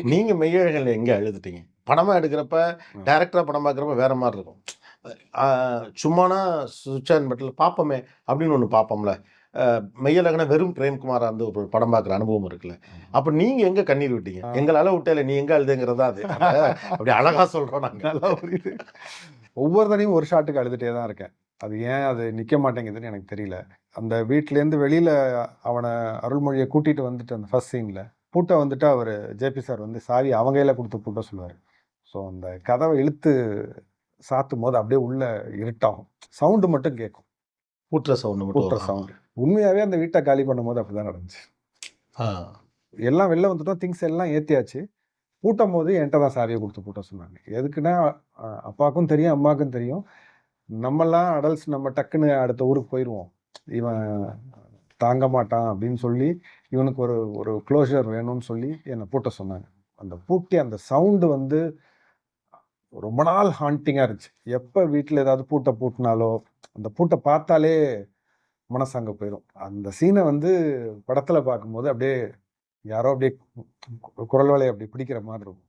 நீங்க மெய்யழகன்ல எங்க அழுதுட்டீங்க? படமா எடுக்கிறப்ப, டைரக்டரா படம் பார்க்குறப்ப வேற மாரி இருக்கும். ஆ சும்மானா சுவிட்ச் ஆன் பட்டன்ல பார்ப்போமே! அப்படின்னு ஒண்ணு பார்ப்போம்ல. மெய்யழகனா வெறும் பிரேம்குமாரா இருந்து ஒரு படம் பார்க்குற அனுபவம் இருக்குல்ல. அப்ப நீங்க எங்க கண்ணீர் விட்டீங்க? எங்கள அழ விட்டேல்ல, நீ எங்க அழுதங்கிறது தான் அது. அப்படி அழகா சொல்றோம் நாங்க. நல்லா புரியுது. ஒவ்வொரு தடவையும் ஒரு ஷாட்டுக்கு அழுதுட்டே தான் இருக்கேன். அது ஏன் அது நிக்க மாட்டேங்குதுன்னு எனக்கு தெரியல. அந்த வீட்லேருந்து வெளியில அவன அருள்மொழிய கூட்டிட்டு வந்துட்டு அந்த ஃபர்ஸ்ட் சீன்ல பூட்ட வந்துட்டு அவரு ஜேபி சார் வந்து சாவி அவங்க கையில குடுத்து பூட்ட சொல்லுவாரு. ஸோ அந்த கதவ இழுத்து சாத்தும்போது அப்படியே உள்ள இருட்டாகும். சவுண்டு மட்டும் கேட்கும். பூட்டுற சவுண்ட் பூட்டுற மட்டும். சவுண்டு. உண்மையாவே அந்த வீட்ட காலி பண்ணும்போது அப்படிதான் நடந்துச்சு. ஆ. எல்லாம் வெளில வந்துட்டோம். திங்ஸ் எல்லாம் ஏத்தியாச்சு. பூட்டும்போது என்ட்ட தான் சாவிய குடுத்து பூட்ட சொன்னாங்க. எதுக்குன்னா, அப்பாவுக்கும் தெரியும், அம்மாவுக்கும் தெரியும். நம்மலாம் அடல்ட்ஸ் நம்ம டக்குன்னு அடுத்த ஊருக்கு போயிருவோம். இவன் தாங்க மாட்டான் அப்படின்னு சொல்லி, இவனுக்கு ஒரு ஒரு க்ளோஷர் வேணும்னு சொல்லி என்ன பூட்ட சொன்னாங்க. அந்த பூட்டி அந்த சவுண்டு வந்து ரொம்ப நாள் ஹாண்டிங்கா இருந்துச்சு. எப்ப வீட்ல ஏதாவது பூட்ட பூட்டுனாலோ, அந்த பூட்ட பார்த்தாலே மனசு அங்க போயிரும். அந்த சீன வந்து படத்துல பார்க்கும்போது அப்படியே யாரோ அப்படியே குரல் வளைய அப்படி பிடிக்கிற மாதிரி இருக்கும்.